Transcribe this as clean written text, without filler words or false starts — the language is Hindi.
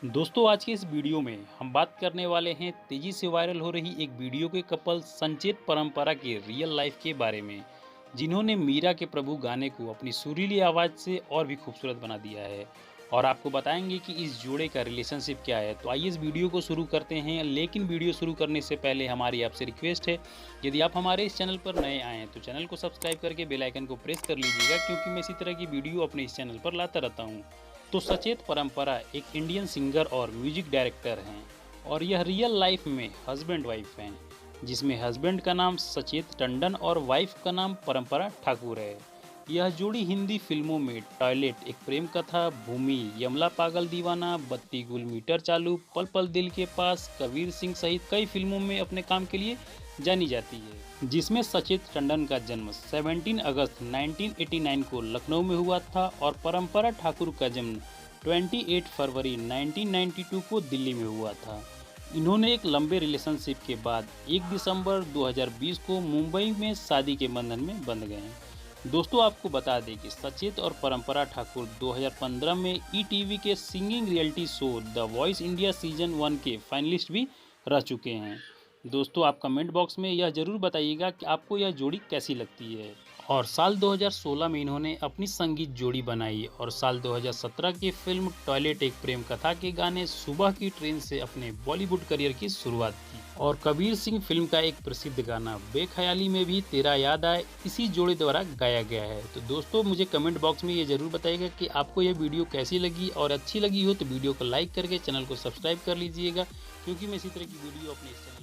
दोस्तों आज की इस वीडियो में हम बात करने वाले हैं तेजी से वायरल हो रही एक वीडियो के कपल संचेत परंपरा के रियल लाइफ के बारे में, जिन्होंने मीरा के प्रभु गाने को अपनी सुरीली आवाज़ से और भी खूबसूरत बना दिया है। और आपको बताएंगे कि इस जोड़े का रिलेशनशिप क्या है। तो आइए इस वीडियो को शुरू करते हैं, लेकिन वीडियो शुरू करने से पहले हमारी आपसे रिक्वेस्ट है, यदि आप हमारे इस चैनल पर नए आए हैं तो चैनल को सब्सक्राइब करके बेल आइकन को प्रेस कर लीजिएगा, क्योंकि मैं इसी तरह की वीडियो अपने इस चैनल पर लाता रहता हूँ। तो सचेत परंपरा एक इंडियन सिंगर और म्यूजिक डायरेक्टर हैं, और यह रियल लाइफ में हस्बैंड वाइफ हैं, जिसमें हस्बैंड का नाम सचेत टंडन और वाइफ का नाम परंपरा ठाकुर है। यह जोड़ी हिंदी फिल्मों में टॉयलेट, एक प्रेम कथा, भूमि, यमला पागल दीवाना, बत्ती गुल मीटर चालू, पल पल दिल के पास, कबीर सिंह सहित कई फिल्मों में अपने काम के लिए जानी जाती है, जिसमें सचेत टंडन का जन्म 17 अगस्त 1989 को लखनऊ में हुआ था और परंपरा ठाकुर का जन्म 28 फरवरी 1992 को दिल्ली में हुआ था। इन्होंने एक लंबे रिलेशनशिप के बाद 1 दिसंबर 2020 को मुंबई में शादी के बंधन में बंध गए हैं। दोस्तों आपको बता दें कि सचेत और परंपरा ठाकुर 2015 में ईटीवी के singing reality show the voice India season 1 के फाइनलिस्ट भी रह चुके हैं। दोस्तों आप कमेंट बॉक्स में यह ज़रूर बताइएगा कि आपको यह जोड़ी कैसी लगती है। और साल 2016 में इन्होंने अपनी संगीत जोड़ी बनाई और साल 2017 की फिल्म टॉयलेट, एक प्रेम कथा के गाने सुबह की ट्रेन से अपने बॉलीवुड करियर की शुरुआत की। और कबीर सिंह फिल्म का एक प्रसिद्ध गाना बेख्याली में भी तेरा याद आए इसी जोड़ी द्वारा गाया गया है। तो दोस्तों मुझे कमेंट बॉक्स में ये ज़रूर बताइएगा कि आपको यह वीडियो कैसी लगी, और अच्छी लगी हो तो वीडियो को लाइक करके चैनल को सब्सक्राइब कर लीजिएगा, क्योंकि मैं इसी तरह की वीडियो अपने इस चैनल